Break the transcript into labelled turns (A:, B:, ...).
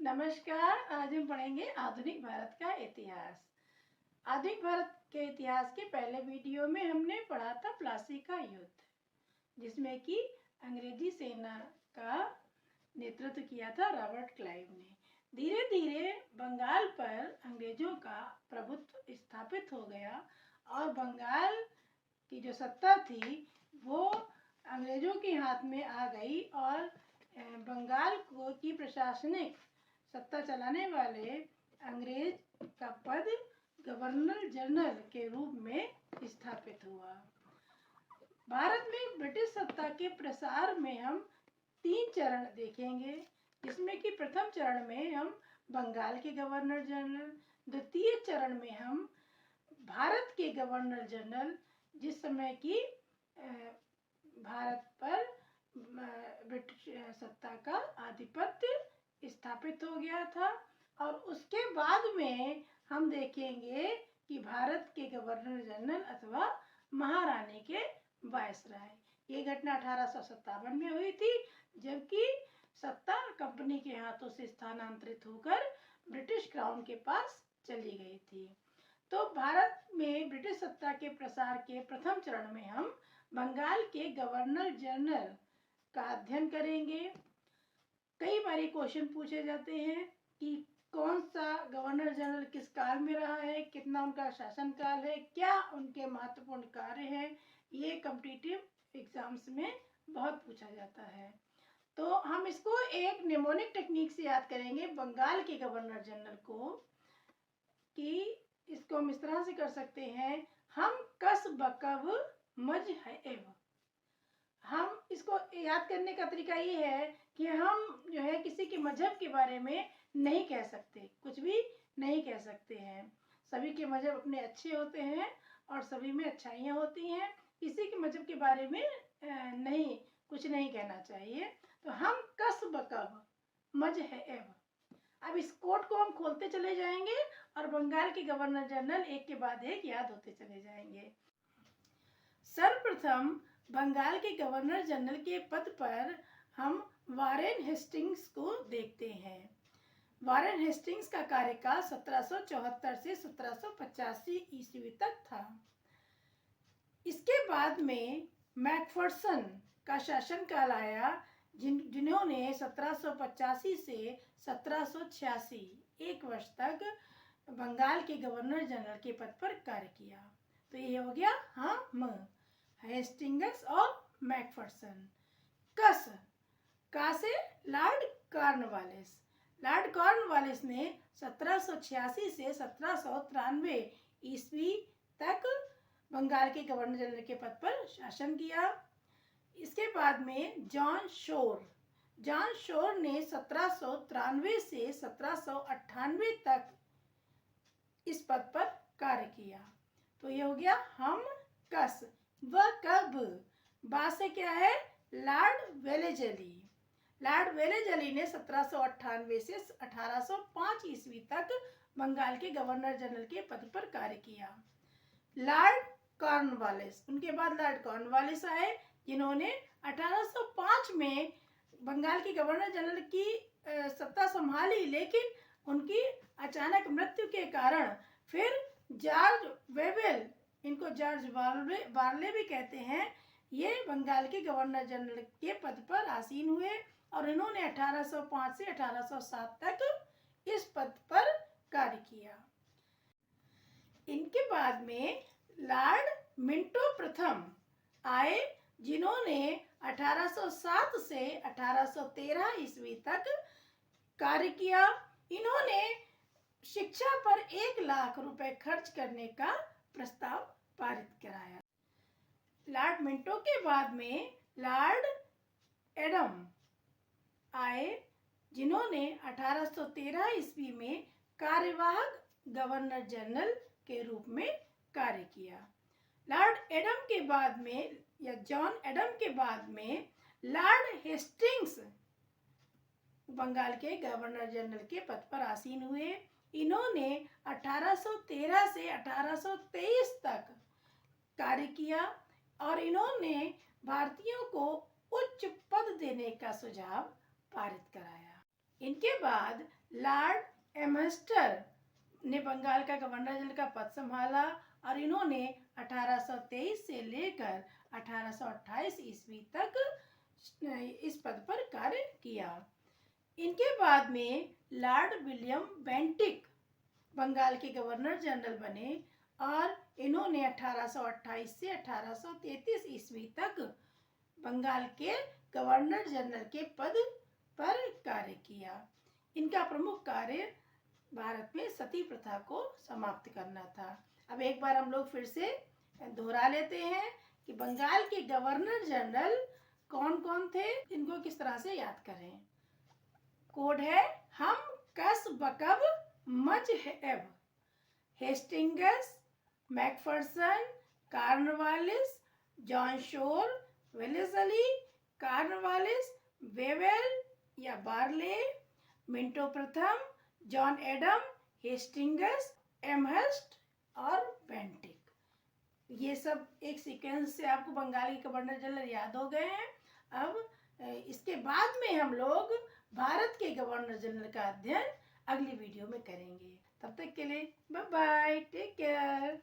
A: नमस्कार। आज हम पढ़ेंगे आधुनिक भारत का इतिहास। आधुनिक भारत के इतिहास के पहले वीडियो में हमने पढ़ा था प्लासी का युद्ध, जिसमें कि अंग्रेजी सेना का नेतृत्व किया था रॉबर्ट क्लाइव ने। धीरे धीरे बंगाल पर अंग्रेजों का प्रभुत्व स्थापित हो गया और बंगाल की जो सत्ता थी वो अंग्रेजों के हाथ में आ गई और बंगाल को की प्रशासनिक सत्ता चलाने वाले अंग्रेज का पद गवर्नर जनरल के रूप में स्थापित हुआ। भारत में ब्रिटिश सत्ता के प्रसार में हम 3 चरण देखेंगे, जिसमें कि प्रथम चरण में हम बंगाल के गवर्नर जनरल, द्वितीय चरण में हम भारत के गवर्नर जनरल, जिस समय की भारत पर ब्रिटिश सत्ता का आधिपत्य स्थापित हो गया था, और उसके बाद में हम देखेंगे कि भारत के गवर्नर जनरल अथवा महारानी के वायसराय। ये घटना 1857 में हुई थी, जबकि सत्ता कंपनी के हाथों से स्थानांतरित होकर ब्रिटिश क्राउन के पास चली गई थी। तो भारत में ब्रिटिश सत्ता के प्रसार के प्रथम चरण में हम बंगाल के गवर्नर जनरल का अध्ययन करेंगे। कई बार क्वेश्चन पूछे जाते हैं कि कौन सा गवर्नर जनरल किस काल में रहा है, कितना उनका शासन काल है, क्या उनके महत्वपूर्ण कार्य हैं। ये कॉम्पिटिटिव एग्जाम्स में बहुत पूछा जाता है। तो हम इसको एक निमोनिक टेक्निक से याद करेंगे बंगाल के गवर्नर जनरल को, कि इसको हम इस तरह से कर सकते हैं, हम कस बकब मज है एव। हम इसको याद करने का तरीका ये है कि हम जो है किसी के मजहब के बारे में नहीं कह सकते, कुछ भी नहीं कह सकते हैं। सभी के मजहब अपने अच्छे होते हैं और सभी में अच्छाइयाँ होती हैं। किसी के मजहब के बारे में नहीं कुछ नहीं कहना चाहिए। तो हम कस बकब मज है एव। अब इस कोड को हम खोलते चले जाएंगे और बंगाल के गवर्नर जनरल एक के बाद एक याद होते चले जाएंगे। सर्वप्रथम बंगाल के गवर्नर जनरल के पद पर हम वारेन हेस्टिंग्स को देखते हैं। वारेन हेस्टिंग्स का कार्यकाल 1774 से 1785 ईस्वी तक था। इसके बाद में मैकफर्सन का शासनकाल आया, जिन्होंने 1785 से 1786 एक वर्ष तक बंगाल के गवर्नर जनरल के पद पर कार्य किया। तो ये हो गया हम हेस्टिंग्स और मैकफर्सन। कस का से लॉर्ड कॉर्नवालिस। लॉर्ड कॉर्नवालिस ने 1786 से 1793 ईस्वी तक बंगाल के गवर्नर जनरल के पद पर शासन किया। इसके बाद में जॉन शोर ने 1793 से 1798 तक इस पद पर कार्य किया। तो ये हो गया हम कस। वह कब बा से क्या है, लॉर्ड वेलेजली। लॉर्ड वेलेजली ने 1798 से 1805 ईस्वी तक बंगाल के गवर्नर जनरल के पद पर कार्य किया। लॉर्ड कॉर्नवालिस, उनके बाद लॉर्ड कॉर्नवालिस आए, जिन्होंने 1805 में बंगाल के गवर्नर जनरल की सत्ता संभाली, लेकिन उनकी अचानक मृत्यु के कारण फिर जॉर्ज वेवेल, इनको जॉर्ज बार्ले भी कहते हैं, ये बंगाल के गवर्नर जनरल के पद पर आसीन हुए और इन्होंने 1805 से 1807 तक इस पद पर कार्य किया। इनके बाद में लॉर्ड मिंटो प्रथम आए, जिन्होंने 1807 से 1813 ईस्वी तक कार्य किया। इन्होंने शिक्षा पर 1 लाख रुपए खर्च करने का प्रस्ताव पारित कराया। लॉर्ड मिंटो के बाद में लॉर्ड एडम आए, जिन्होंने 1813 ईस्वी में कार्यवाहक गवर्नर जनरल के रूप में कार्य किया। लॉर्ड एडम के बाद में या जॉन एडम के बाद में लॉर्ड हेस्टिंग्स बंगाल के गवर्नर जनरल के पद पर आसीन हुए। इन्होंने 1813 से 1823 तक कार्य किया और इन्होंने भारतीयों को उच्च पद देने का सुझाव पारित कराया। इनके बाद लॉर्ड एम्हेस्टर ने बंगाल का गवर्नर जनरल का पद संभाला और इन्होंने 1823 से लेकर 1828 ईस्वी तक इस पद पर कार्य किया। इनके बाद में लॉर्ड विलियम बेंटिक बंगाल के गवर्नर जनरल बने और इन्होंने 1828 से 1833 ईस्वी तक बंगाल के गवर्नर जनरल के पद पर कार्य किया। इनका प्रमुख कार्य भारत में सती प्रथा को समाप्त करना था। अब एक बार हम लोग फिर से दोहरा लेते हैं कि बंगाल के गवर्नर जनरल कौन कौन थे, इनको किस तरह से याद करें। कोड है हम कस बकब मजहब, Hastings, Macpherson, Cornwallis, John Shore, Wellesley, Cornwallis, Wavell या बार्ले, मिंटो प्रथम, जॉन एडम, हेस्टिंग्स, एमहर्स्ट और बेंटिक। ये सब एक सीक्वेंस से आपको बंगाली गवर्नर जनरल याद हो गए हैं। अब इसके बाद में हम लोग भारत के गवर्नर जनरल का अध्ययन अगली वीडियो में करेंगे। तब तक के लिए बाय बाय, टेक केयर।